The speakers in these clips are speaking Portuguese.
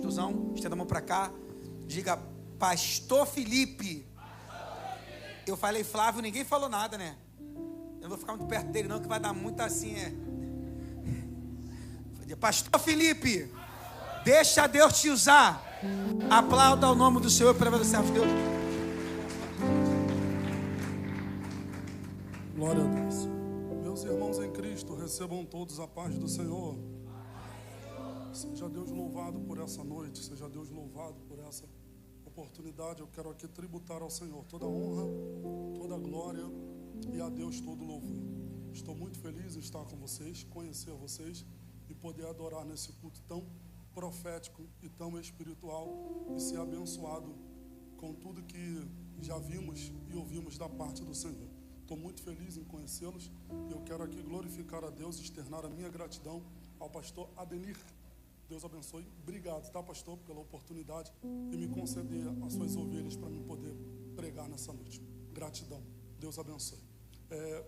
pastorzão, estenda a mão para cá. Diga, Pastor Felipe. Eu falei Flávio, ninguém falou nada, né? Eu não vou ficar muito perto dele não, que vai dar muito assim, Pastor Felipe, deixa Deus te usar. Aplauda o nome do Senhor para ver o servo de Deus. Glória a Deus. Meus irmãos em Cristo, recebam todos a paz do Senhor. Seja Deus louvado por essa noite, seja Deus louvado por essa oportunidade. Eu quero aqui tributar ao Senhor toda a honra, toda a glória e a Deus todo o louvor. Estou muito feliz em estar com vocês, conhecer vocês e poder adorar nesse culto tão profético e tão espiritual e ser abençoado com tudo que já vimos e ouvimos da parte do Senhor. Estou muito feliz em conhecê-los e eu quero aqui glorificar a Deus e externar a minha gratidão ao pastor Adenir. Deus abençoe. Obrigado, tá, pastor, pela oportunidade e me conceder as suas ovelhas para mim poder pregar nessa noite. Gratidão. Deus abençoe.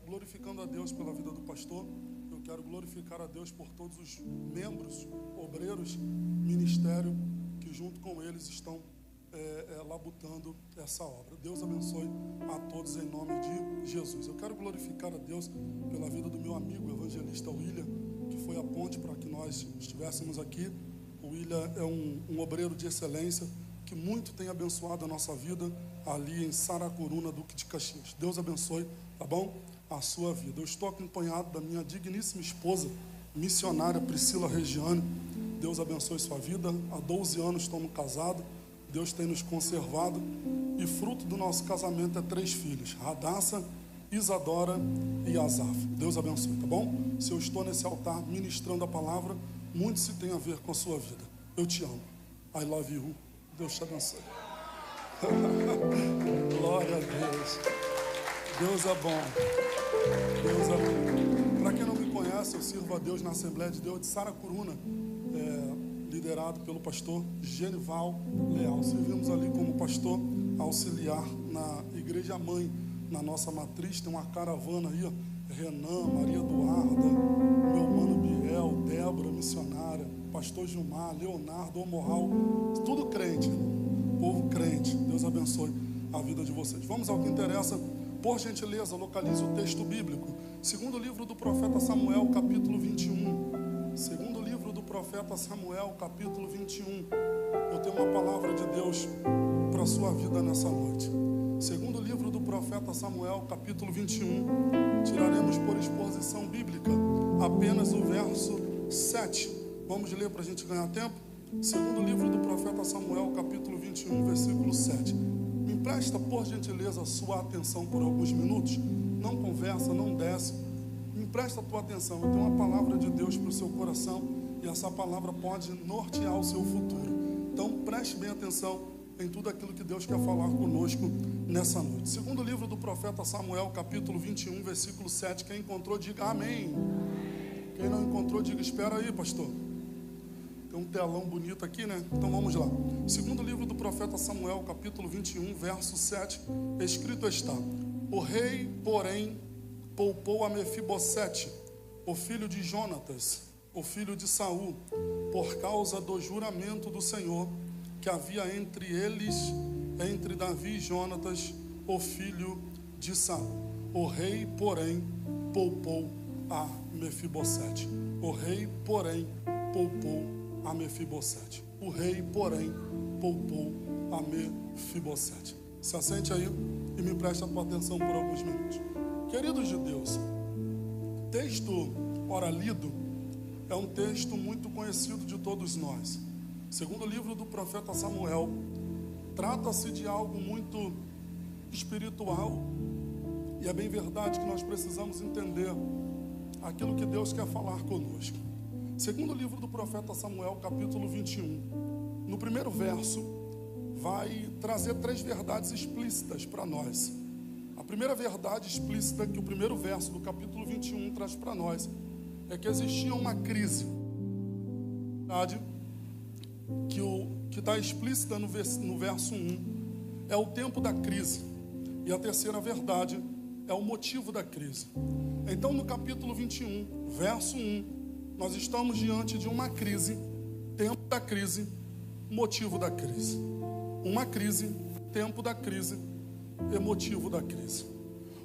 Glorificando a Deus pela vida do pastor, eu quero glorificar a Deus por todos os membros, obreiros, ministério que junto com eles estão labutando essa obra. Deus abençoe a todos em nome de Jesus. Eu quero glorificar a Deus pela vida do meu amigo evangelista William, que foi a ponte para que nós estivéssemos aqui. O William é um obreiro de excelência que muito tem abençoado a nossa vida ali em Saracuruna, Duque de Caxias. Deus abençoe, tá bom? A sua vida. Eu estou acompanhado da minha digníssima esposa, missionária Priscila Regiane. Deus abençoe sua vida. Há 12 anos estamos casados. Deus tem nos conservado. E fruto do nosso casamento é 3 filhos: Radassa, Isadora e Azaf. Deus abençoe, tá bom? Se eu estou nesse altar ministrando a palavra, muito se tem a ver com a sua vida. Eu te amo. I love you. Deus te abençoe. Glória a Deus. Deus é bom. Deus é bom. Para quem não me conhece, eu sirvo a Deus na Assembleia de Deus de Saracuruna, liderado pelo pastor Genival Leal. Servimos ali como pastor auxiliar na igreja mãe, na nossa matriz. Tem uma caravana aí, ó. Renan, Maria Eduarda, meu mano Biel, Débora, missionária, pastor Gilmar, Leonardo, Omorral, tudo crente, povo crente. Deus abençoe a vida de vocês. Vamos ao que interessa. Por gentileza, localize o texto bíblico. Segundo livro do profeta Samuel, capítulo 21. Segundo livro do profeta Samuel, capítulo 21. Eu tenho uma palavra de Deus para a sua vida nessa noite. Segundo livro do profeta Samuel, capítulo 21. Tiraremos por exposição bíblica apenas o verso 7. Vamos ler para a gente ganhar tempo? Segundo livro do profeta Samuel, capítulo 21, versículo 7. Me empresta, por gentileza, a sua atenção por alguns minutos. Não conversa, não desce. Me empresta a tua atenção. Eu tenho uma palavra de Deus para o seu coração e essa palavra pode nortear o seu futuro. Então, preste bem atenção em tudo aquilo que Deus quer falar conosco nessa noite. Segundo livro do profeta Samuel, capítulo 21, versículo 7. Quem encontrou, diga amém. Quem não encontrou, diga espera aí, pastor. Tem um telão bonito aqui, né? Então vamos lá. Segundo livro do profeta Samuel, capítulo 21, verso 7, escrito está: o rei, porém, poupou a Mefibosete, o filho de Jonatas, o filho de Saul, por causa do juramento do Senhor que havia entre eles, entre Davi e Jonatas, o filho de Saul. O rei, porém, poupou a Mefibosete. O rei, porém, poupou a Mefibosete. O rei, porém, poupou a Mefibosete. Se assente aí e me preste a tua atenção por alguns minutos. Queridos de Deus, o texto ora lido é um texto muito conhecido de todos nós. Segundo o livro do profeta Samuel, trata-se de algo muito espiritual e é bem verdade que nós precisamos entender aquilo que Deus quer falar conosco. Segundo o livro do profeta Samuel, capítulo 21, no primeiro verso, vai trazer 3 verdades explícitas para nós. A primeira verdade explícita que o primeiro verso do capítulo 21 traz para nós é que existia uma crise. Que está explícita no verso 1 é o tempo da crise. E a terceira verdade é o motivo da crise. Então no capítulo 21, verso 1, nós estamos diante de uma crise, tempo da crise, motivo da crise. Uma crise, tempo da crise e motivo da crise.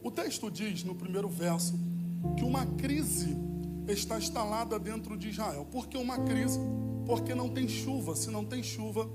O texto diz no primeiro verso que uma crise está instalada dentro de Israel. Por que uma crise? Porque não tem chuva. Se não tem chuva,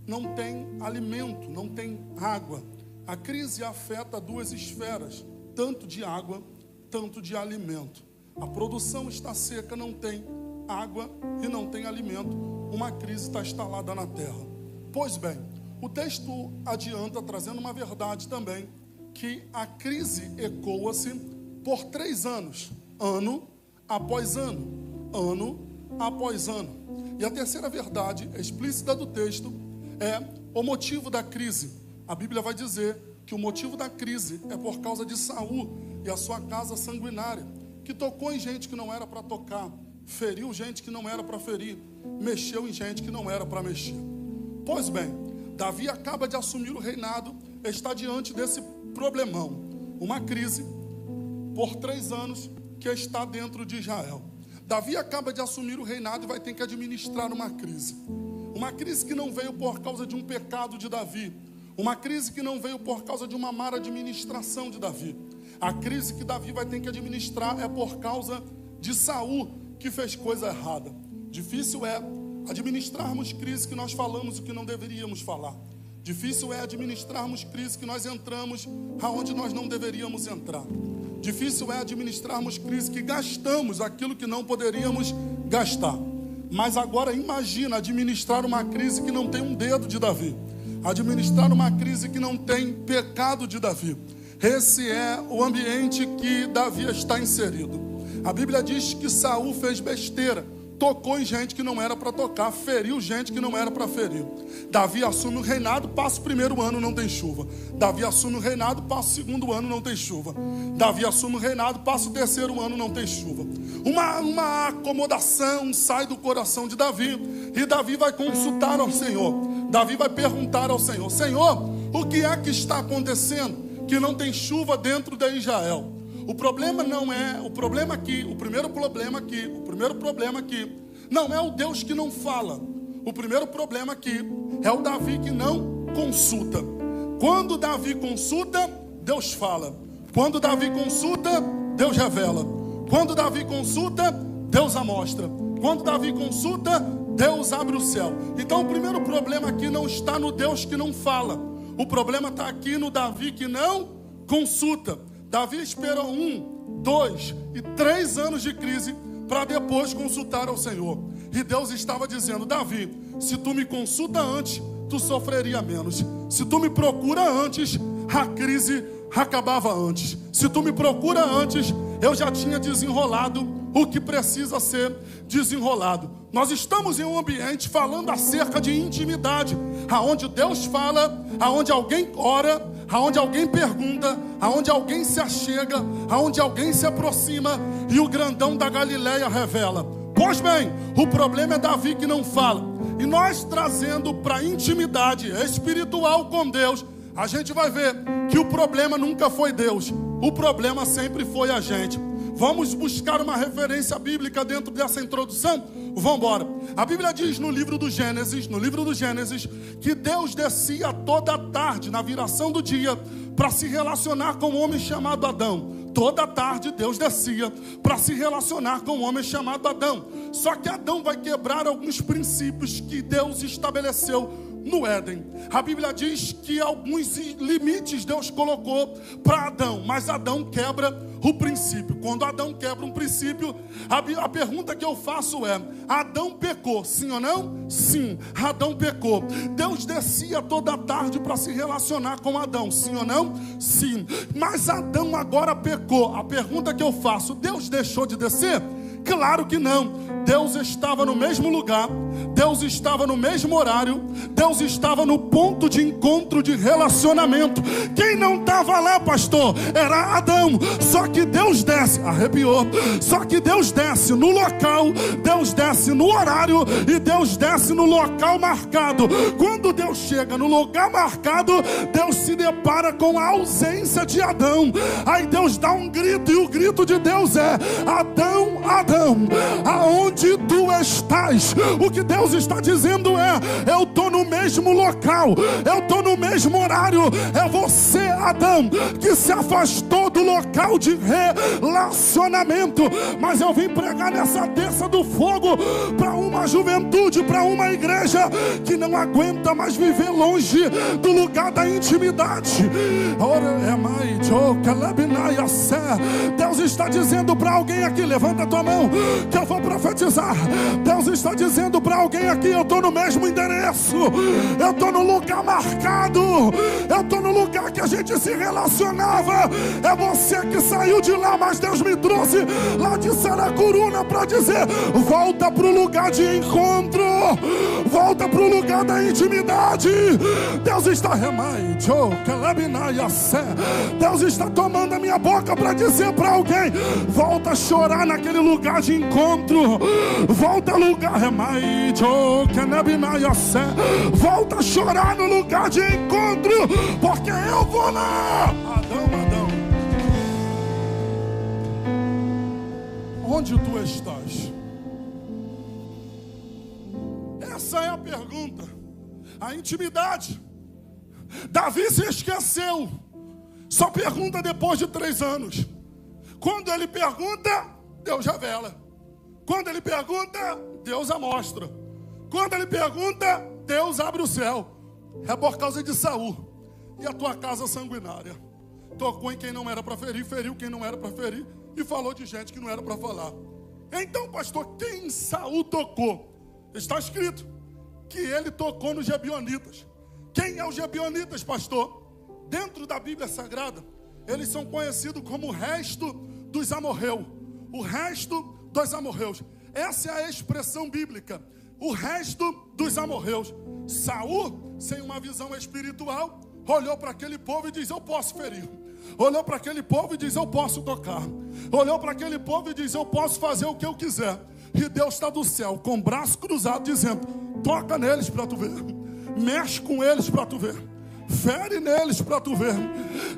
não tem alimento, não tem água. A crise afeta duas esferas, tanto de água, tanto de alimento. A produção está seca, não tem água e não tem alimento. Uma crise está instalada na terra. Pois bem, o texto adianta trazendo uma verdade também, que a crise ecoa-se por 3 anos, ano após ano, ano após ano. E a terceira verdade explícita do texto é o motivo da crise. A Bíblia vai dizer que o motivo da crise é por causa de Saul e a sua casa sanguinária, que tocou em gente que não era para tocar, feriu gente que não era para ferir, mexeu em gente que não era para mexer. Pois bem, Davi acaba de assumir o reinado, está diante desse problemão, uma crise por 3 anos que está dentro de Israel. Davi acaba de assumir o reinado e vai ter que administrar uma crise que não veio por causa de um pecado de Davi, uma crise que não veio por causa de uma má administração de Davi. A crise que Davi vai ter que administrar é por causa de Saul, que fez coisa errada. Difícil é administrarmos crise que nós falamos o que não deveríamos falar. Difícil é administrarmos crise que nós entramos aonde nós não deveríamos entrar. Difícil é administrarmos crise que gastamos aquilo que não poderíamos gastar. Mas agora imagina administrar uma crise que não tem um dedo de Davi. Administrar uma crise que não tem pecado de Davi. Esse é o ambiente que Davi está inserido. A Bíblia diz que Saul fez besteira, tocou em gente que não era para tocar, feriu gente que não era para ferir. Davi assume o reinado, passa o primeiro ano, não tem chuva. Davi assume o reinado, passa o segundo ano, não tem chuva. Davi assume o reinado, passa o terceiro ano, não tem chuva. Uma acomodação sai do coração de Davi, e Davi vai consultar ao Senhor. Davi vai perguntar ao Senhor: Senhor, o que é que está acontecendo que não tem chuva dentro de Israel? O problema não é, o primeiro problema aqui não é o Deus que não fala. O primeiro problema aqui é o Davi que não consulta. Quando Davi consulta, Deus fala. Quando Davi consulta, Deus revela. Quando Davi consulta, Deus amostra. Quando Davi consulta, Deus abre o céu. Então o primeiro problema aqui não está no Deus que não fala. O problema está aqui no Davi que não consulta. Davi esperou 1, 2 e 3 anos de crise para depois consultar ao Senhor. E Deus estava dizendo: Davi, se tu me consulta antes, tu sofreria menos. Se tu me procura antes, a crise acabava antes. Se tu me procura antes, eu já tinha desenrolado o que precisa ser desenrolado. Nós estamos em um ambiente falando acerca de intimidade, aonde Deus fala, aonde alguém ora, aonde alguém pergunta, aonde alguém se achega, aonde alguém se aproxima, e o grandão da Galileia revela. Pois bem, o problema é Davi que não fala. E nós trazendo para a intimidade espiritual com Deus, a gente vai ver que o problema nunca foi Deus, o problema sempre foi a gente. Vamos buscar uma referência bíblica dentro dessa introdução? Vamos embora. A Bíblia diz no livro do Gênesis, que Deus descia toda tarde, na viração do dia, para se relacionar com um homem chamado Adão. Toda tarde Deus descia para se relacionar com um homem chamado Adão. Só que Adão vai quebrar alguns princípios que Deus estabeleceu no Éden. A Bíblia diz que alguns limites Deus colocou para Adão, mas Adão quebra o princípio. Quando Adão quebra um princípio, a pergunta que eu faço é: Adão pecou, sim ou não? Sim, Adão pecou. Deus descia toda tarde para se relacionar com Adão, sim ou não? Sim, mas Adão agora pecou. A pergunta que eu faço: Deus deixou de descer? Claro que não. Deus estava no mesmo lugar, Deus estava no mesmo horário, Deus estava no ponto de encontro de relacionamento. Quem não estava lá, pastor, era Adão. Só que Deus desce, arrepiou. Só que Deus desce no local, Deus desce no horário e Deus desce no local marcado. Quando Deus chega no lugar marcado, Deus se depara com a ausência de Adão. Aí Deus dá um grito, e o grito de Deus é: Adão, Adão, aonde tu estás? O que Deus Deus está dizendo eu estou no mesmo local, eu estou no mesmo horário. É você, Adão, que se afastou do local de relacionamento. Mas eu vim pregar nessa terça do fogo para uma juventude, para uma igreja que não aguenta mais viver longe do lugar da intimidade. Deus está dizendo para alguém aqui, levanta a tua mão que eu vou profetizar. Deus está dizendo para alguém aqui, eu estou no mesmo endereço, eu estou no lugar marcado, eu estou no lugar que a gente se relacionava. É você que saiu de lá, mas Deus me trouxe lá de Saracuruna para dizer: volta para o lugar de encontro, volta para o lugar da intimidade. Deus está Deus está tomando a minha boca para dizer para alguém: volta a chorar naquele lugar de encontro, volta a lugar, volta a chorar no lugar de encontro, porque eu vou lá. Adão, onde tu estás? Essa é a pergunta. A intimidade. Davi se esqueceu. Só pergunta depois de 3 anos. Quando ele pergunta, Deus revela. Quando ele pergunta, Deus a mostra. Quando ele pergunta, Deus abre o céu. É por causa de Saul e a tua casa sanguinária. Tocou em quem não era para ferir, feriu quem não era para ferir e falou de gente que não era para falar. Então, pastor, quem Saul tocou? Está escrito que ele tocou nos Gebionitas. Quem é os Gebionitas, pastor? Dentro da Bíblia Sagrada, eles são conhecidos como o resto dos amorreus. O resto dos amorreus. Essa é a expressão bíblica. O resto dos amorreus. Saul, sem uma visão espiritual, olhou para aquele povo e diz: eu posso ferir. Olhou para aquele povo e diz: eu posso tocar. Olhou para aquele povo e diz: eu posso fazer o que eu quiser. E Deus está do céu, com o braço cruzado, dizendo: toca neles para tu ver. Mexe com eles para tu ver. Fere neles para tu ver.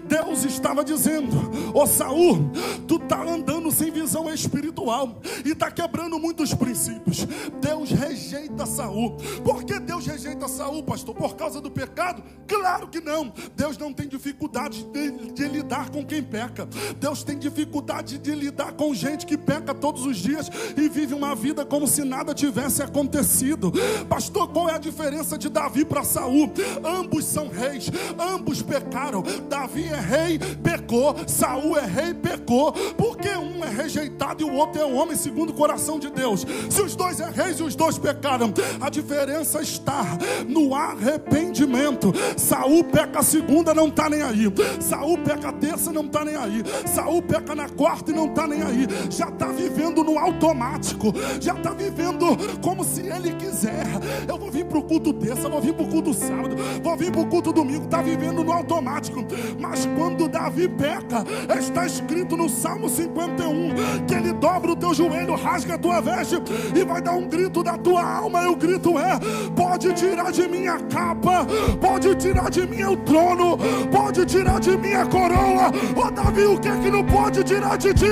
Deus estava dizendo: ô Saul, tu está andando sem visão espiritual e está quebrando muitos princípios. Deus rejeita Saul. Por que Deus rejeita Saul, pastor? Por causa do pecado? Claro que não. Deus não tem dificuldade de lidar com quem peca. Deus tem dificuldade de lidar com gente que peca todos os dias e vive uma vida como se nada tivesse acontecido. Pastor, qual é a diferença de Davi para Saul? Ambos são reis. Ambos pecaram. Davi é rei, pecou. Saul é rei, pecou. Porque um é rejeitado e o outro é um homem segundo o coração de Deus. Se os dois é reis e os dois pecaram, a diferença está no arrependimento. Saul peca a segunda, não está nem aí. Saul peca a terça, não está nem aí. Saul peca na quarta e não está nem aí. Já está vivendo no automático. Já está vivendo como se ele quiser. Eu vou vir para o culto terça, vou vir para o culto sábado, vou vir para o culto domingo. Está vivendo no automático. Mas quando Davi peca, está escrito no Salmo 51 que ele dobra o teu joelho, rasga a tua veste e vai dar um grito da tua alma. E o grito é: pode tirar de mim a capa, pode tirar de mim o trono, pode tirar de mim a coroa. Ô Davi, o que é que não pode tirar de ti?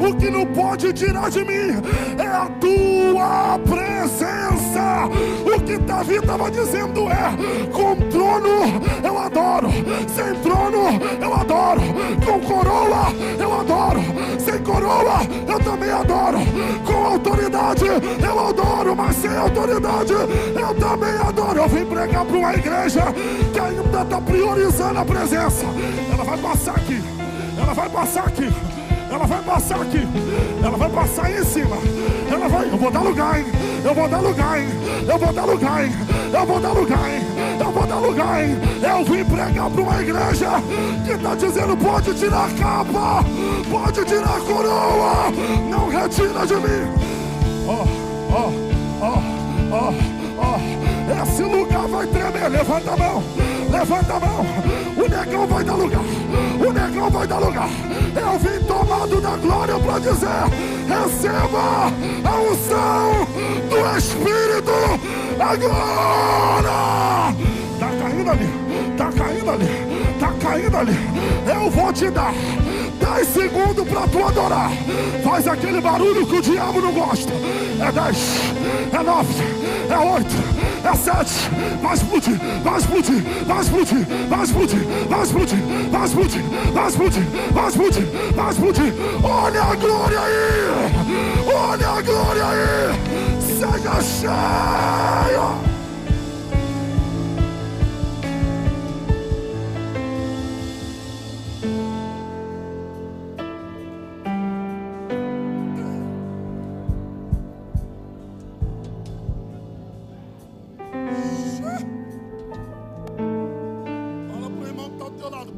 O que não pode tirar de mim é a tua presença. O que Davi estava dizendo é: com trono eu adoro, sem trono eu adoro, com coroa eu adoro, sem coroa eu também adoro, com autoridade eu adoro, mas sem autoridade eu também adoro. Eu vim pregar para uma igreja que ainda está priorizando a presença. Ela vai passar aqui, ela vai passar aqui, ela vai passar aqui, ela vai passar aí em cima. Ela vai, eu vou dar lugar, hein? Eu vou dar lugar, hein? Eu vou dar lugar, hein? Eu vou dar lugar, hein? Eu vou dar lugar, hein? Eu vim pregar para uma igreja que está dizendo: pode tirar a capa, pode tirar a coroa, não retira de mim. Esse lugar vai tremer. Levanta a mão, levanta a mão. O negão vai dar lugar, o negão vai dar lugar. Eu vim tomado da glória para dizer: receba a unção do Espírito agora. Tá caindo ali, tá caindo ali, tá caindo ali. Eu Eu vou te dar 10 segundos para tu adorar. Faz aquele barulho que o diabo não gosta. É 10, é 9, é 8, é 7. Vai explodir, vai explodir, vai explodir, vai explodir, vai explodir, vai explodir, vai explodir, vai explodir, vai explodir. Olha a glória aí, olha a glória aí. Seja cheia.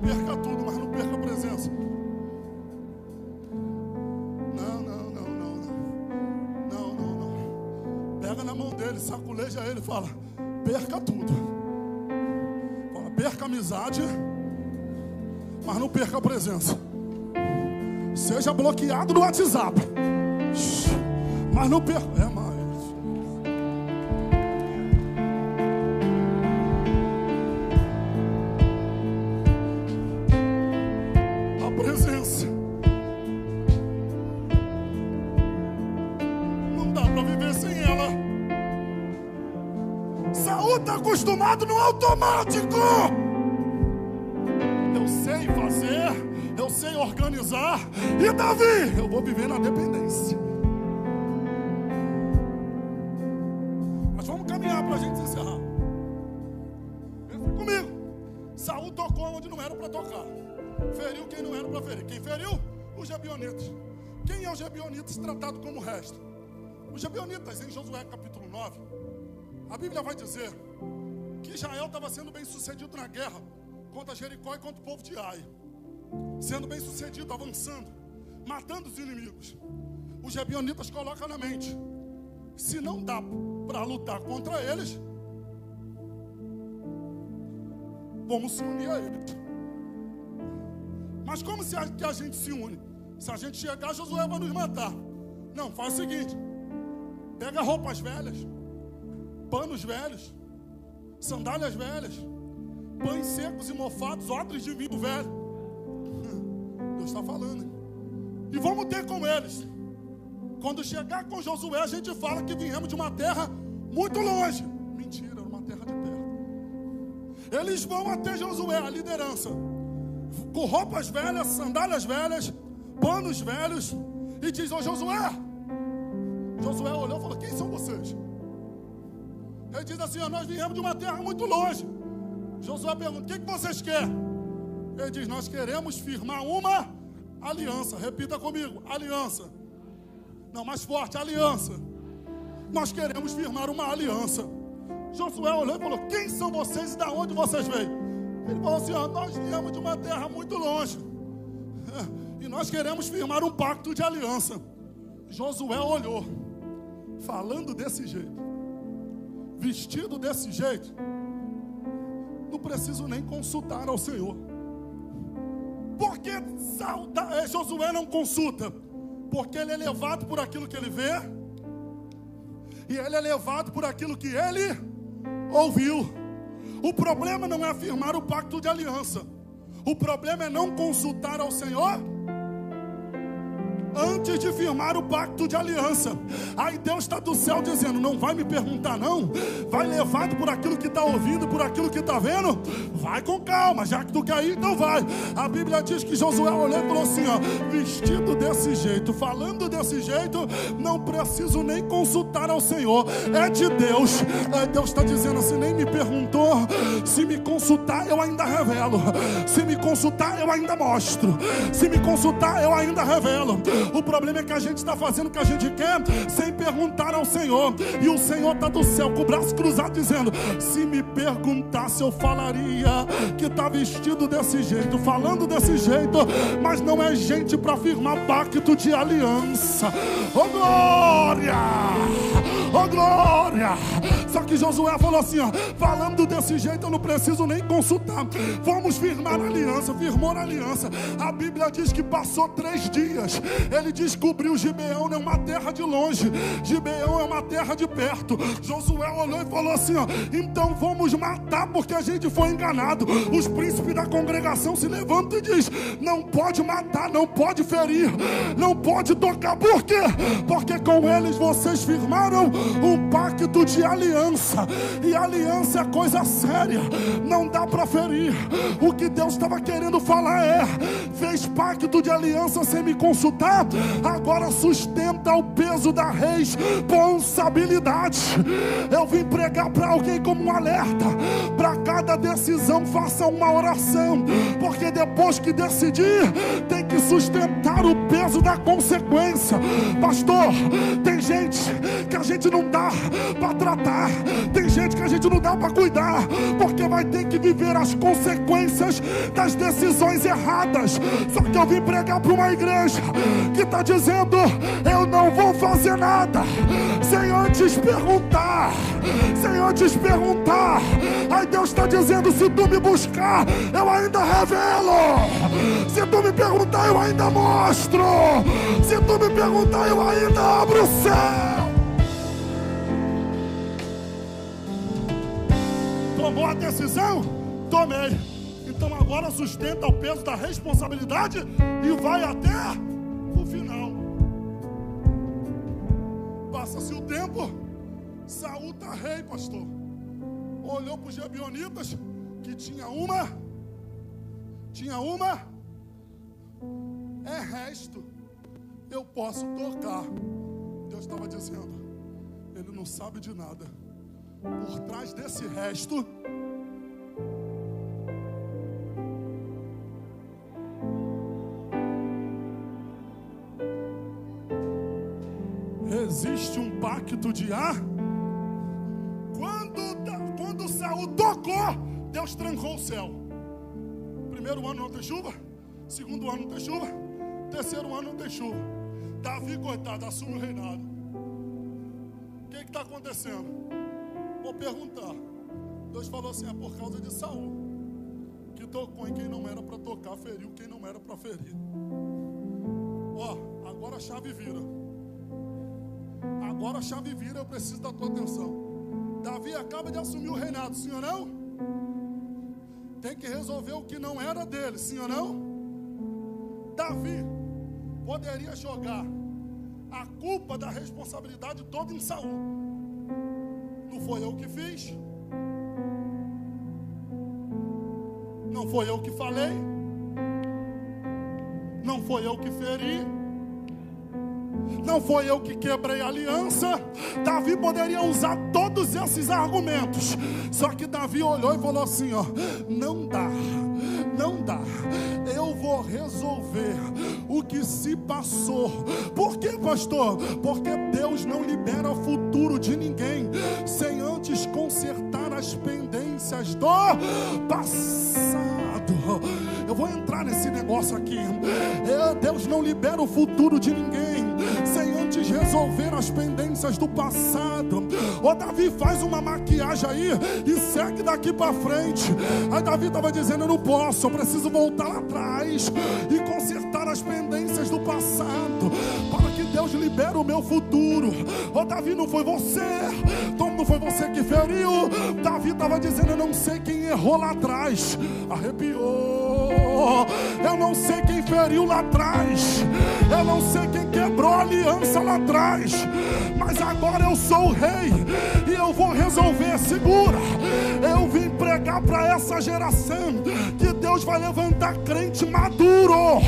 Perca tudo, mas não perca a presença. Não. Pega na mão dele, saculeja ele e fala: perca tudo. Fala: perca a amizade, mas não perca a presença. Seja bloqueado no WhatsApp, mas não perca. Presença. Não dá para viver sem ela. Saul está acostumado no automático. Eu sei fazer, eu sei organizar. E Davi, eu vou viver na dependência. Mas vamos caminhar para a gente encerrar. Pensa comigo. Saul tocou onde não era para tocar. Feriu quem não era para ferir. Quem feriu? Os Gebionitas. Quem é os Gebionitas tratado como resto? Os Gebionitas, em Josué capítulo 9, a Bíblia vai dizer que Israel estava sendo bem sucedido na guerra contra Jericó e contra o povo de Ai. Sendo bem sucedido, avançando, matando os inimigos. Os Gebionitas colocam na mente: se não dá para lutar contra eles, vamos se unir a eles. Mas como que a gente se une? Se a gente chegar, Josué vai nos matar. Não, faz o seguinte: pega roupas velhas, panos velhos, sandálias velhas, pães secos e mofados, odres de vinho velho. Deus está falando, hein? E vamos ter com eles. Quando chegar com Josué, a gente fala que viemos de uma terra muito longe. Mentira, uma terra de perto. Eles vão até Josué, a liderança, com roupas velhas, sandálias velhas, panos velhos, e diz: ô Josué. Josué olhou e falou: quem são vocês? Ele diz assim: nós viemos de uma terra muito longe. Josué pergunta: o que vocês querem? Ele diz: nós queremos firmar uma aliança. Repita comigo: aliança. Não, mais forte: aliança. Nós queremos firmar uma aliança. Josué olhou e falou: quem são vocês e de onde vocês veem? Ele falou assim: nós viemos de uma terra muito longe e nós queremos firmar um pacto de aliança. Josué olhou, falando desse jeito, vestido desse jeito, não preciso nem consultar ao Senhor. Porque Josué não consulta? Porque ele é levado por aquilo que ele vê, e ele é levado por aquilo que ele ouviu. O problema não é firmar o pacto de aliança. O problema é não consultar ao Senhor antes de firmar o pacto de aliança. Aí Deus está do céu dizendo: não vai me perguntar não, vai levado por aquilo que está ouvindo, por aquilo que está vendo, vai com calma, já que tu quer ir, então vai. A Bíblia diz que Josué olhou e falou assim: vestido desse jeito, falando desse jeito, não preciso nem consultar ao Senhor, é de Deus. Aí Deus está dizendo assim: nem me perguntou, se me consultar eu ainda revelo, se me consultar eu ainda mostro, se me consultar eu ainda revelo. O problema é que a gente está fazendo o que a gente quer sem perguntar ao Senhor. E o Senhor está do céu com o braço cruzado dizendo: se me perguntasse eu falaria que está vestido desse jeito, falando desse jeito, mas não é gente para firmar pacto de aliança. Oh glória! Oh glória! Só que Josué falou assim, ó, falando desse jeito eu não preciso nem consultar. Vamos firmar a aliança. Firmou a aliança. A Bíblia diz que passou 3 dias. Ele descobriu Gibeão não é uma terra de longe. Gibeão é uma terra de perto. Josué olhou e falou assim, ó, então vamos matar porque a gente foi enganado. Os príncipes da congregação se levantam e diz, não pode matar, não pode ferir, não pode tocar. Por quê? Porque com eles vocês firmaram um pacto de aliança. E aliança é coisa séria, não dá para ferir. O que Deus estava querendo falar é, fez pacto de aliança sem me consultar, agora sustenta o peso da responsabilidade. Eu vim pregar para alguém como um alerta. Para cada decisão faça uma oração, porque depois que decidir tem que sustentar o peso da consequência. Pastor, tem gente que a gente não dá para tratar, tem gente que a gente não dá para cuidar, porque vai ter que viver as consequências das decisões erradas. Só que eu vim pregar para uma igreja que está dizendo, eu não vou fazer nada sem antes perguntar, sem antes perguntar. Aí Deus está dizendo, se tu me buscar, eu ainda revelo. Se tu me perguntar, eu ainda mostro. Se tu me perguntar, eu ainda abro o céu. Tomou a decisão? Tomei. Então agora sustenta o peso da responsabilidade e vai até o final. Passa-se o tempo, Saul está rei, pastor. Olhou para os gibeonitas, que tinha uma, é resto, eu posso tocar. Deus estava dizendo, ele não sabe de nada. Por trás desse resto, existe um pacto de ar. Quando Saul tocou, Deus trancou o céu. Primeiro ano não tem chuva, segundo ano não tem chuva, terceiro ano não tem chuva. Davi, coitado, assume o reinado. O que está acontecendo? Vou perguntar. Deus falou assim, é por causa de Saul, que tocou em quem não era para tocar, feriu quem não era para ferir. Ó, agora a chave vira. Agora a chave vira, eu preciso da tua atenção. Davi acaba de assumir o reinado, sim ou não? Tem que resolver o que não era dele, sim ou não? Davi poderia jogar a culpa da responsabilidade toda em Saul. Não foi eu que fiz, não foi eu que falei, não foi eu que feri, não foi eu que quebrei a aliança. Davi poderia usar todos esses argumentos, só que Davi olhou e falou assim, ó, não dá, eu vou resolver o que se passou. Por quê, pastor? Porque Deus não libera o futuro de ninguém sem antes consertar as pendências do passado. Eu vou entrar nesse negócio aqui. Deus não libera o futuro de ninguém sem antes resolver as pendências do passado. O Davi faz uma maquiagem aí e segue daqui para frente. Aí Davi estava dizendo, eu não posso, eu preciso voltar lá atrás e consertar as pendências do passado, para que Deus libere o meu futuro. O Davi, não foi você, Tom, não foi você que feriu. Davi estava dizendo, eu não sei quem errou lá atrás. Arrepiou. Eu não sei quem feriu lá atrás, eu não sei quem quebrou a aliança lá atrás, mas agora eu sou o rei e eu vou resolver. Segura, eu vim pregar para essa geração que Deus vai levantar crente maduro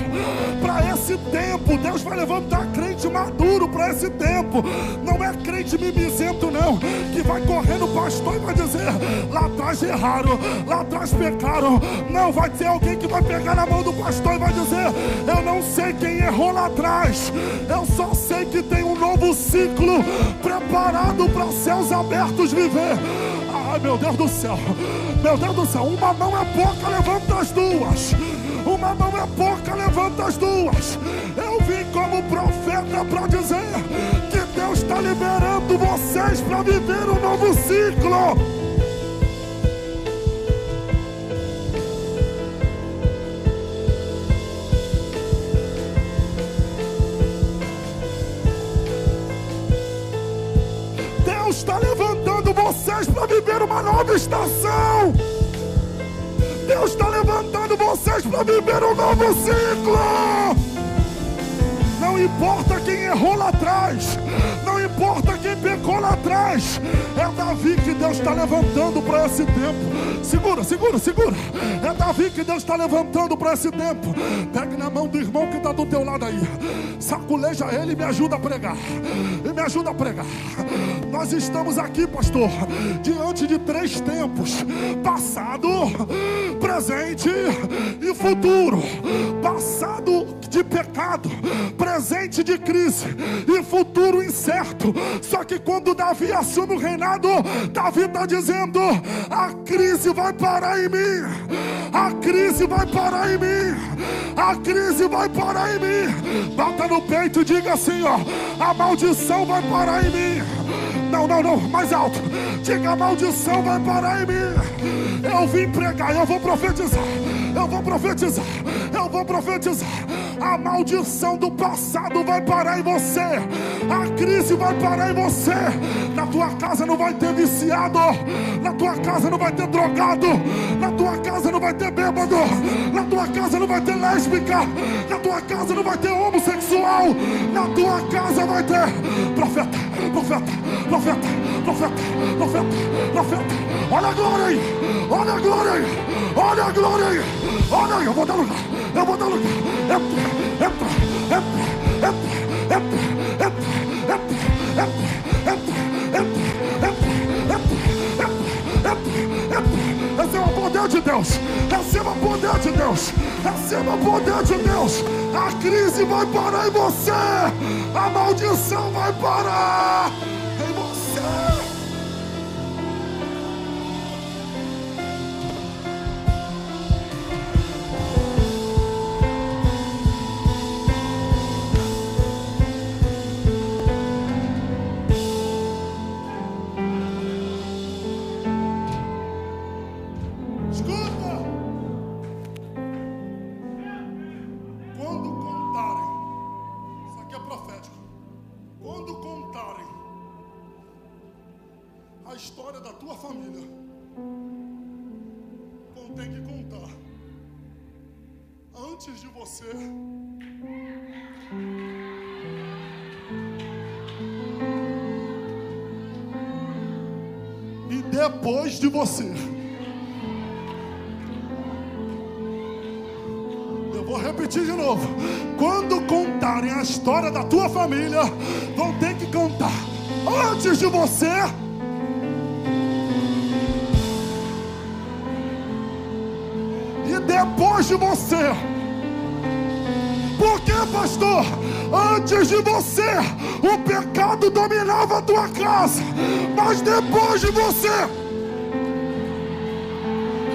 para esse tempo. Deus vai levantar crente maduro para esse tempo. Não é crente mimizento não, que vai correr no pastor e vai dizer, lá atrás erraram, lá atrás pecaram. Não, vai ter alguém que vai pegar na mão do pastor e vai dizer, eu não sei quem errou lá atrás, eu só sei que tem um novo ciclo preparado para céus abertos viver. Ai, meu Deus do céu, meu Deus do céu, uma mão é pouca, levanta as duas. Uma mão é pouca, levanta as duas. Eu vim como profeta para dizer que Deus Deus está liberando vocês para viver um novo ciclo. Deus está levantando vocês para viver uma nova estação. Deus está levantando vocês para viver um novo ciclo. Não importa quem errou lá atrás, não importa quem pecou lá atrás, é Davi que Deus está levantando para esse tempo. Segura, segura, segura. É Davi que Deus está levantando para esse tempo. Pegue na mão do irmão que está do teu lado aí, saculeja ele e me ajuda a pregar. E me ajuda a pregar. Nós estamos aqui, pastor, diante de 3 tempos: passado, presente e futuro. Passado de pecado, presente de crise e futuro incerto. Só que quando Davi assume o reinado, Davi está dizendo: a crise vai parar em mim, a crise vai parar em mim, a crise vai parar em mim. Bata no peito e diga assim, ó: a maldição vai parar em mim. Não, não, não, mais alto. Diga: a maldição vai parar em mim. Eu vim pregar, eu vou profetizar, eu vou profetizar, eu vou profetizar. A maldição do passado vai parar em você. A crise vai parar em você. Na tua casa não vai ter viciado, na tua casa não vai ter drogado, na tua casa não vai ter bêbado, na tua casa não vai ter lésbica, na tua casa não vai ter homossexual, na tua casa vai ter profeta, profeta, profeta, profeta, profeta, profeta. Olha a glória aí, olha a glória aí, olha a glória aí, olha aí. Eu vou dar lugar, eu vou dar lugar. Entra, entra, entra, entra, entra, entra, entra, entra. Receba o poder de Deus, receba o poder de Deus, receba o poder de Deus. A crise vai parar em você, a maldição vai parar em você. A história da tua família vão ter que contar antes de você e depois de você. Eu vou repetir de novo. Quando contarem a história da tua família, vão ter que contar antes de você depois de você. Por que, pastor? Antes de você, o pecado dominava a tua casa, mas depois de você,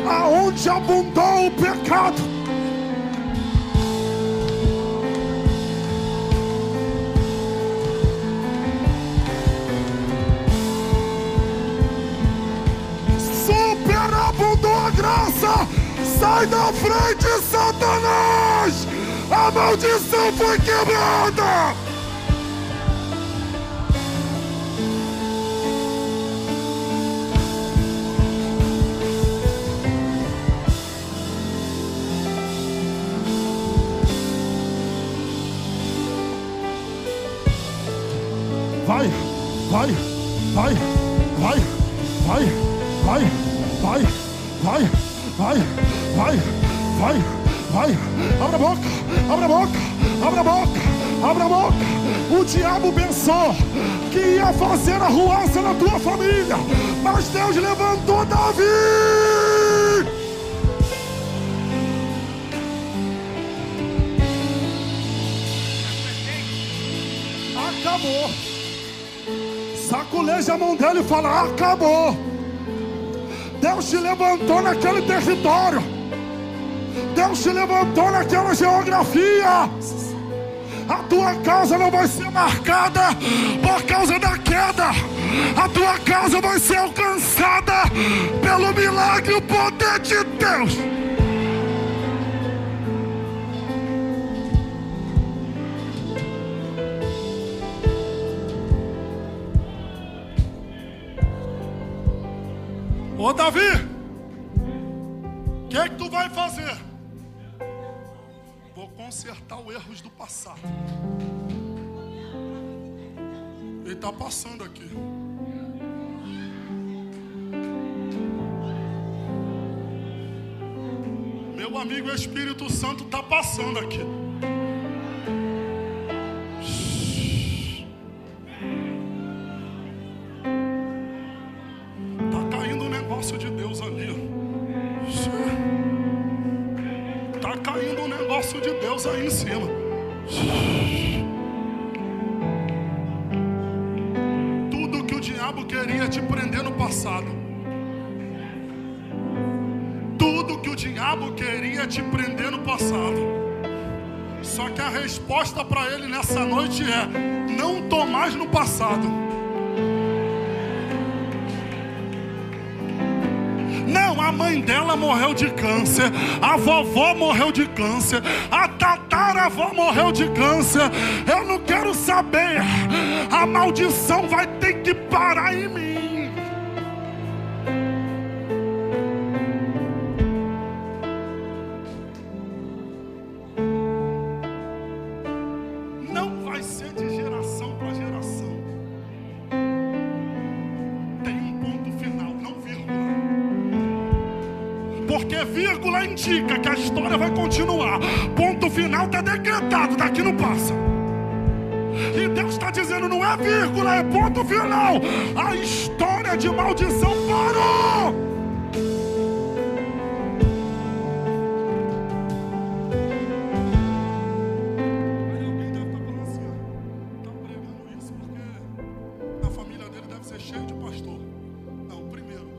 aonde abundou o pecado, superabundou a graça. Sai da frente, Satanás! A maldição foi quebrada! Vai, vai, vai, vai, vai, vai, vai, vai, vai, vai, vai, vai. Abra a boca, abra a boca, abra a boca, abra a boca. O diabo pensou que ia fazer arruaça na tua família, mas Deus levantou Davi. Acabou. Saculeja a mão dele e fala: acabou. Deus te levantou naquele território, Deus te levantou naquela geografia. A tua casa não vai ser marcada por causa da queda. A tua casa vai ser alcançada pelo milagre e o poder de Deus. Ô Davi, o que é que tu vai fazer? Vou consertar os erros do passado. Ele está passando aqui. Meu amigo Espírito Santo está passando aqui. Está caindo um negócio de Deus ali. Está caindo um negócio de Deus aí em cima. Tudo que o diabo queria te prender no passado. Tudo que o diabo queria te prender no passado. Só que a resposta para ele nessa noite é: não tô mais no passado. Não, a mãe dela morreu de câncer, a vovó morreu de câncer, a tataravó morreu de câncer. Eu não quero saber. A maldição vai ter que parar em mim. Porque vírgula indica que a história vai continuar. Ponto final está decretado, daqui não passa. E Deus está dizendo: não é vírgula, é ponto final. A história de maldição parou. Aí alguém deve estar falando assim: está pregando isso porque na família dele deve ser cheio de pastor. Não, primeiro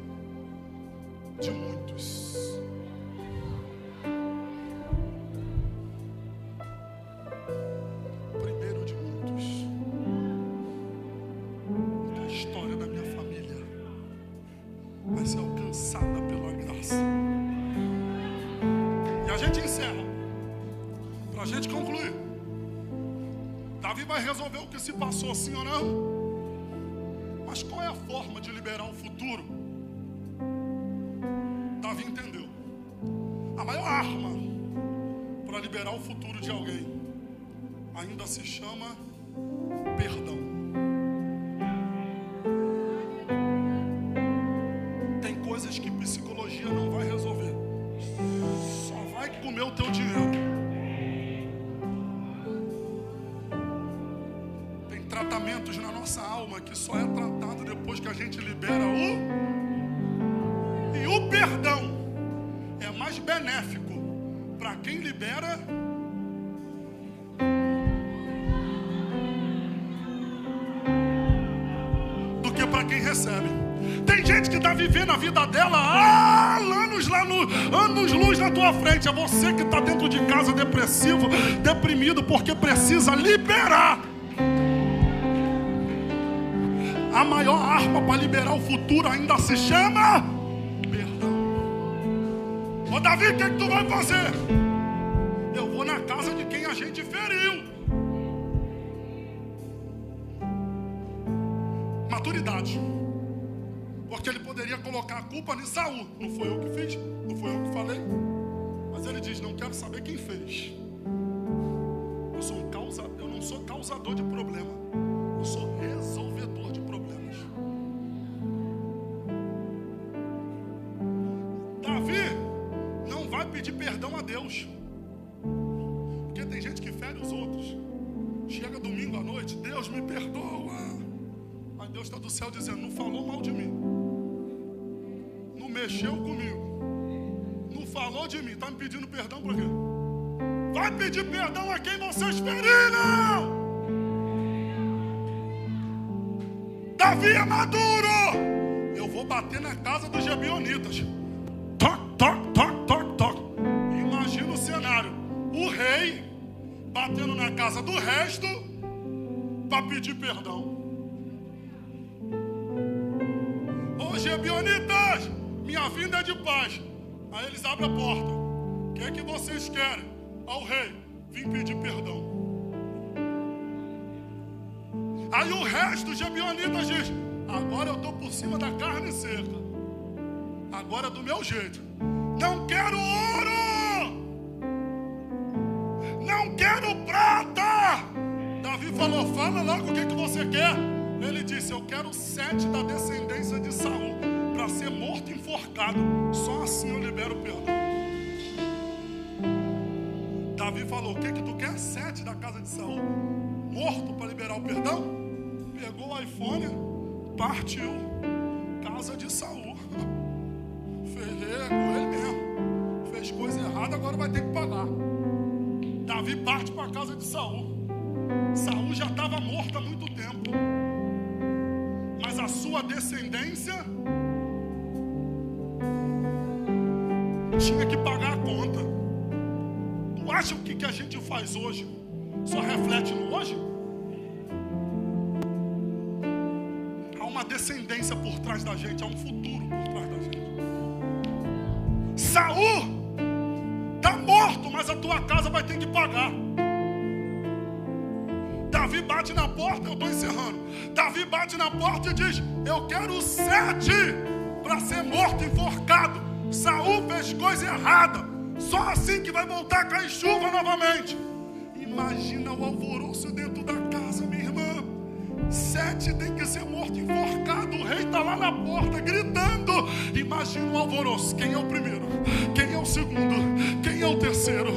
de muitos. Primeiro de muitos. A história da minha família vai ser alcançada pela graça. E a gente encerra. Para a gente concluir. Davi vai resolver o que se passou, sim ou não? Mas qual é a forma de liberar o futuro? Davi entendeu. A maior arma para liberar o futuro de alguém ainda se chama perdão. Tem coisas que psicologia não vai resolver. Só vai comer o teu dinheiro. Tem tratamentos na nossa alma que só é tratado depois que a gente libera E o perdão é mais benéfico para quem libera do que para quem recebe. Tem gente que está vivendo a vida dela anos luz na tua frente. É você que está dentro de casa depressivo, deprimido, porque precisa liberar. A maior arma para liberar o futuro ainda se chama perdão. Ô Davi, o que tu vai fazer? Eu vou na casa de quem a gente feriu. Maturidade. Porque ele poderia colocar a culpa em Saul. Não foi eu que fiz, não foi eu que falei. Mas ele diz: não quero saber quem fez. Eu não sou causador de problema. Eu sou resolvedor de problemas. Davi não vai pedir perdão a Deus. Porque tem gente que fere os outros. Chega domingo à noite: Deus me perdoa. Aí Deus está do céu dizendo: não falou mal de mim, não mexeu comigo, não falou de mim, está me pedindo perdão por quê? Vai pedir perdão a quem vocês feriram. Davi é maduro. Eu vou bater na casa dos Gebionitas. Toc, toc, toc, toc, toc. Imagina o cenário: o rei batendo na casa casa do resto para pedir perdão. Ô Gibeonitas, minha vinda é de paz. Aí eles abrem a porta. O que é que vocês querem? Ao rei, vim pedir perdão. Aí o resto, os Gibeonitas diz: agora eu estou por cima da carne seca. Agora é do meu jeito. Não quero ouro, não quero prata. Davi falou: fala logo o que você quer. Ele disse: eu quero 7 da descendência de Saul para ser morto e enforcado. Só assim eu libero o perdão. Davi falou: o que tu quer? 7 da casa de Saul morto para liberar o perdão. Pegou o iPhone, partiu. Casa de Saul. Ferrei com ele mesmo. Fez coisa errada, agora vai ter que pagar. Davi parte para a casa de Saul. Saul já estava morto há muito tempo. Mas a sua descendência tinha que pagar a conta. Tu acha o que a gente faz hoje só reflete no hoje? Há uma descendência por trás da gente, há um futuro por trás da gente. Saul está morto, mas a tua casa vai ter que pagar. Davi bate na porta, eu estou encerrando. Davi bate na porta e diz: eu quero 7 para ser morto, enforcado. Saul fez coisa errada. Só assim que vai voltar a cair chuva novamente. Imagina o alvoroço dentro da casa, minha irmã. 7 tem que ser morto, enforcado. O rei está lá na porta gritando. Imagina o alvoroço. Quem é o primeiro? Quem é o segundo? Quem é o terceiro?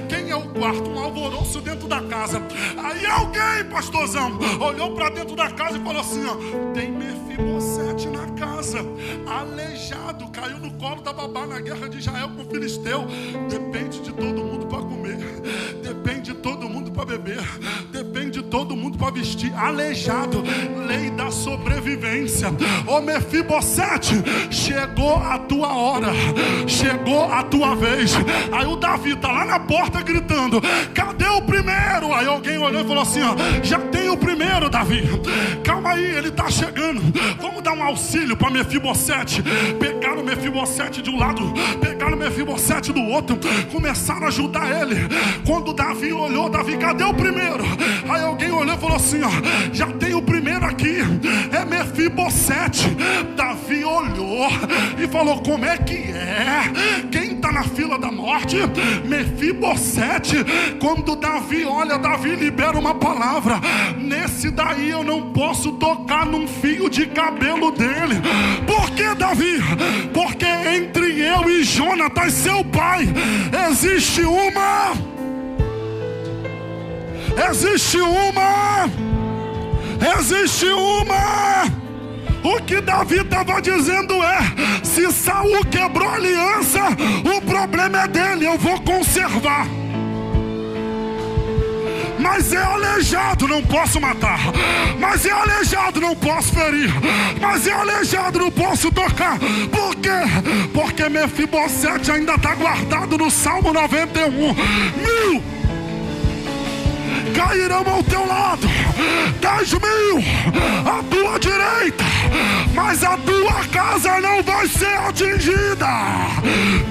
Quem é o quarto? Um alvoroço dentro da casa. Aí alguém, pastorzão, olhou para dentro da casa e falou assim: ó, tem Mefibosete na casa, aleijado, caiu no colo da babá na guerra de Israel com o filisteu. Depende de todo mundo para comer, depende de todo mundo para beber, depende de todo mundo para vestir. Aleijado, lei da sobrevivência. Ô Mefibosete, chegou a tua hora, chegou a tua vez. Aí o Davi tá lá na porta gritando: cadê o primeiro? Aí alguém olhou e falou assim: ó, já tem o primeiro, Davi. Calma aí, ele tá chegando. Vamos dar um auxílio para Mefibosete. Pegaram o Mefibosete de um lado, pegaram o Mefibosete do outro, começaram a ajudar ele. Quando Davi olhou: Davi, cadê o primeiro? Aí alguém olhou e falou assim: ó, já tem o primeiro aqui, é Mefibosete. Davi olhou e falou: como é que é? Quem está na fila da morte? Mefibosete. Quando Davi olha, Davi libera uma palavra: nesse daí eu não posso tocar num fio de cabelo dele. Por que, Davi? Porque entre eu e Jonatas, seu pai, existe uma O que Davi estava dizendo é: se Saul quebrou a aliança, o problema é dele, eu vou conservar. Mas é aleijado, não posso matar. Mas é aleijado, não posso ferir. Mas é aleijado, não posso tocar. Por quê? Porque Mefibosete ainda está guardado no Salmo 91. 1000 cairão ao teu lado, 10.000 à tua direita, mas a tua casa não vai ser atingida.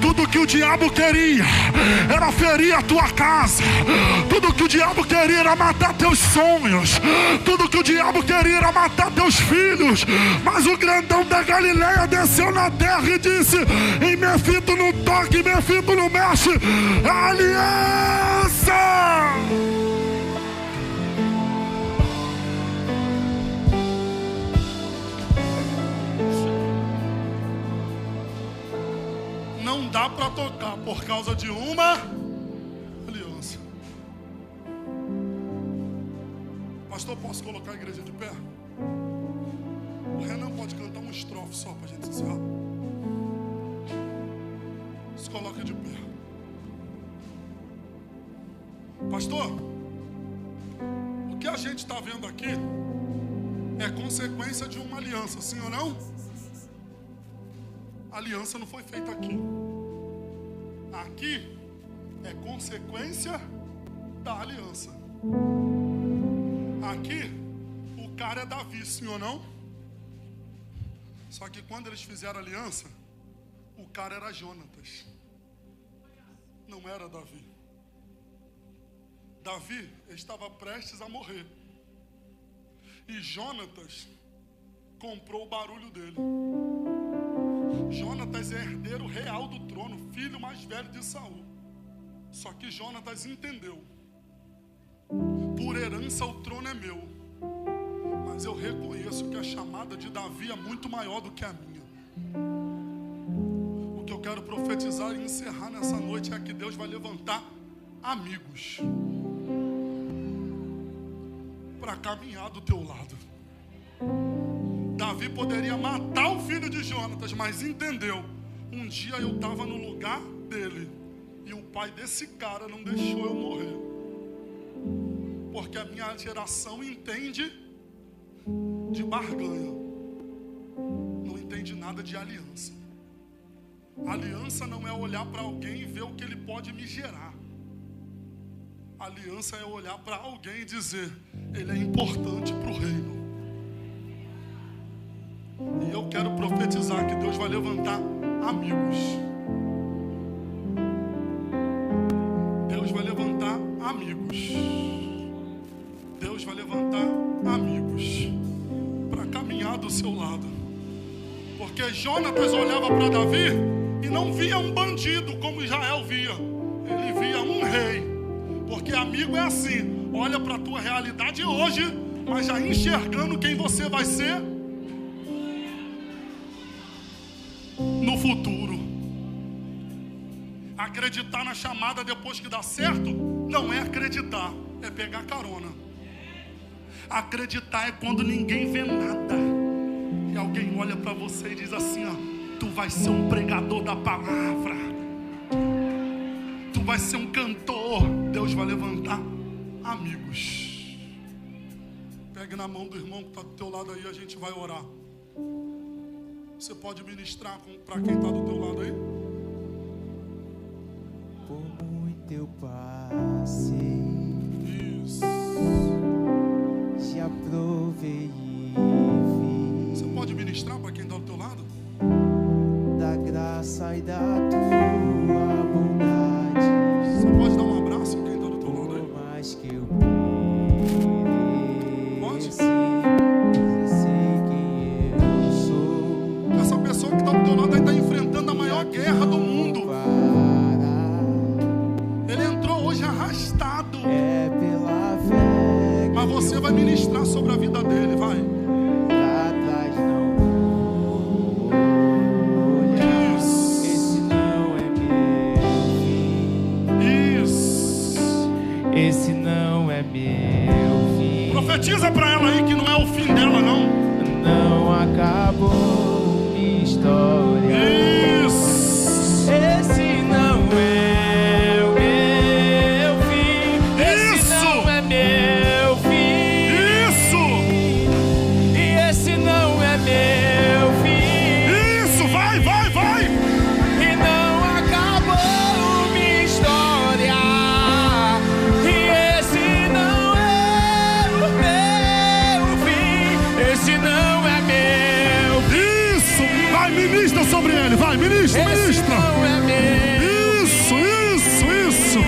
Tudo que o diabo queria era ferir a tua casa. Tudo que o diabo queria era matar teus sonhos. Tudo que o diabo queria era matar teus filhos. Mas o grandão da Galileia desceu na terra e disse: em Mefito não toque, em Mefito não mexe. Aliança! Não dá para tocar por causa de uma aliança. Pastor, posso colocar a igreja de pé? O Renan pode cantar um estrofe só para a gente encerrar. Se coloca de pé. Pastor, o que a gente está vendo aqui é consequência de uma aliança, sim ou não? A aliança não foi feita aqui. Aqui é consequência da aliança. Aqui, o cara é Davi, sim ou não? Só que quando eles fizeram aliança, o cara era Jonatas. Não era Davi. Davi estava prestes a morrer. E Jonatas comprou o barulho dele. Jonatas é herdeiro real do trono, filho mais velho de Saul. Só que Jonatas entendeu: por herança o trono é meu, mas eu reconheço que a chamada de Davi é muito maior do que a minha. O que eu quero profetizar e encerrar nessa noite é que Deus vai levantar amigos para caminhar do teu lado. Davi poderia matar o filho de Jonatas, mas entendeu: um dia eu estava no lugar dele e o pai desse cara não deixou eu morrer, porque a minha geração entende de barganha, não entende nada de aliança. Aliança não é olhar para alguém e ver o que ele pode me gerar. Aliança é olhar para alguém e dizer: ele é importante para o reino. E eu quero profetizar que Deus vai levantar amigos. Deus vai levantar amigos. Deus vai levantar amigos para caminhar do seu lado. Porque Jonatas olhava para Davi e não via um bandido como Israel via. Ele via um rei. Porque amigo é assim: olha para a tua realidade hoje, mas já enxergando quem você vai ser no futuro. Acreditar na chamada depois que dá certo não é acreditar, é pegar carona. Acreditar é quando ninguém vê nada e alguém olha para você e diz assim: ó, tu vai ser um pregador da palavra, tu vai ser um cantor. Deus vai levantar amigos. Pegue na mão do irmão que está do teu lado aí, a gente vai orar. Você pode ministrar para quem está do teu lado aí? Por muito eu passei, Isso. já provei e vi. Você pode ministrar para quem está do teu lado? Da graça e da tua bondade. Você pode dar um abraço em quem está do teu lado aí? Por mais que eu Pode? pereci, eu sei quem eu sou. Essa pessoa que está do teu lado aí está enfrentando a maior guerra do mundo. Ele entrou hoje arrastado. É pela fé que Mas você eu vai ministrar sobre a vida dele, vai. pra trás não vou olhar. Isso. Esse não é meu fim. Isso. Esse não é meu fim. Profetiza para ela aí que não é o fim dela, não. Não acabou minha história. Isso. Esse não é o meu fim. Esse Isso. não é meu fim. Isso. E esse não é meu fim. Isso. Vai, vai, vai. E não acabou minha história. E esse não é o meu fim. Esse não é meu fim. Isso. Vai, ministra sobre ele. Vai, ministra, Esse ministra. não é meu. Isso, isso, isso.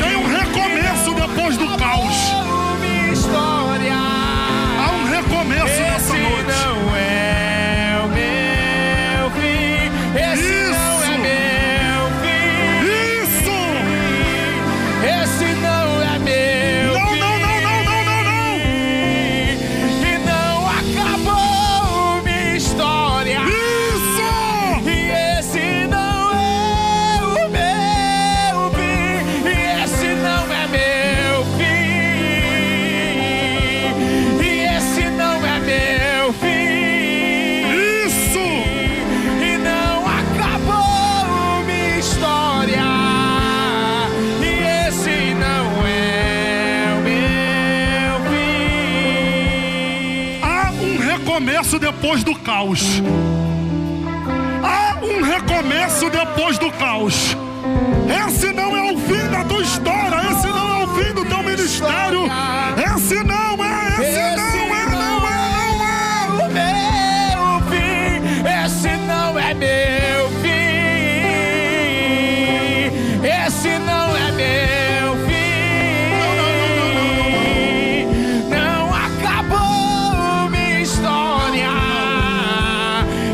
Tem um recomeço depois do caos. Acabou minha história. Há um recomeço nessa Esse noite. não é o meu fim. Esse não é Isso. meu fim. Isso. Esse não é meu Não, fim. não, não, não, não, não, não. E não acabou minha história. Isso. E esse não é o meu fim. E esse não é meu fim. E esse não é meu fim. Isso. E não acabou minha história. E esse não é o meu fim. Há um recomeço depois do caos. Há um recomeço depois do caos. Esse não é o fim da tua história. Esse não é o fim do teu ministério. ministério. Esse não é o meu fim. Esse não é meu fim. Esse não é meu fim. Não acabou minha história.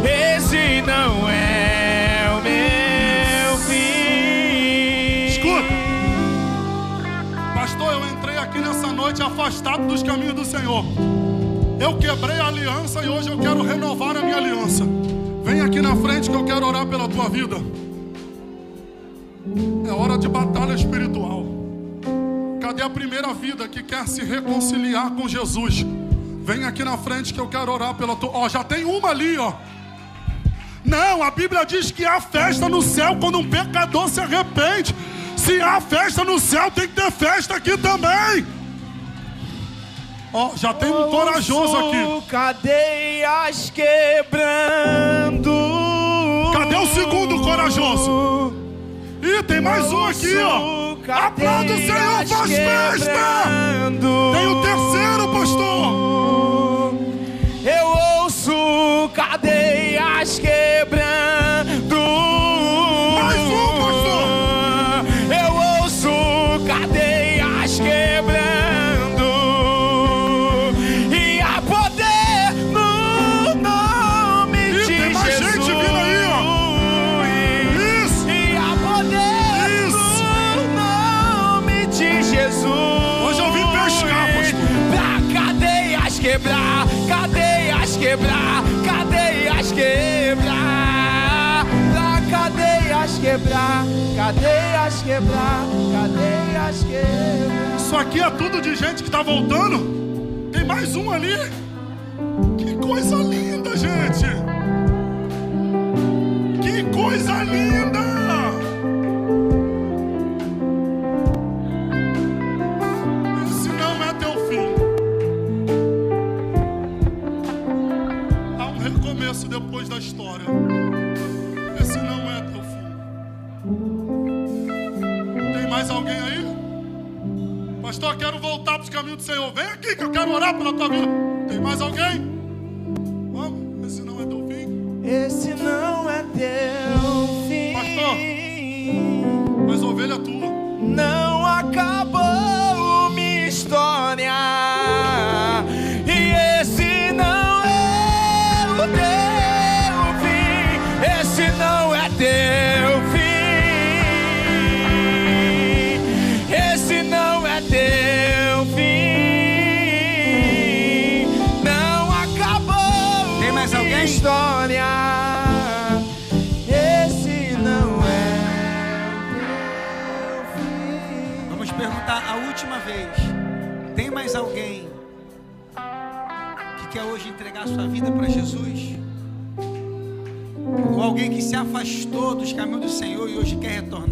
Esse não é o meu fim. Escuta, pastor, eu entrei aqui nessa noite afastado dos caminhos do Senhor. Eu quebrei a aliança e hoje eu quero renovar a minha aliança. Vem aqui na frente que eu quero orar pela tua vida. É hora de batalha espiritual. Cadê a primeira vida que quer se reconciliar com Jesus? Vem aqui na frente que eu quero orar pela tua... Ó, já tem uma ali, ó. Não, a Bíblia diz que há festa no céu quando um pecador se arrepende. Se há festa no céu, tem que ter festa aqui também. Ó, já tem um corajoso aqui. Cadeias quebrando. Cadê o segundo corajoso? Ih, tem mais um aqui, ó. Aplauda o Senhor, faz festa. Tem o terceiro, pastor. Eu ouço cadeias quebrando. Mais um, pastor. Eu ouço cadeias quebrando. E há poder no nome de tem mais Jesus. gente vindo aí, ó. Isso. E há poder no nome de Jesus. Hoje eu vim pescar, pastor. Pra cadeias quebrar, cadeias quebrar, cadeias quebrar. Pra cadeias quebrar, cadeias quebrar, cadeias quebrar. Isso aqui é tudo de gente que tá voltando. Tem mais um ali. Que coisa linda, gente. Que coisa linda. Esse não é teu fim. Há um recomeço depois da história. Esse não é teu fim. Tem mais alguém aí? Pastor, quero voltar para os caminhos do Senhor. Vem aqui que eu quero orar pela tua vida. Tem mais alguém? Vamos, esse não é teu fim. Esse não é teu fim. Pastor, mas ovelha tua. Não acabou minha história. E esse não é o teu fim. Esse não é teu fim. Esse não é teu fim. Não acabou Tem mais minha alguém? história. Esse não é o teu fim. Vamos perguntar a última vez. Tem mais alguém que quer hoje entregar sua vida para Jesus? Ou alguém que se afastou dos caminhos do Senhor e hoje quer retornar?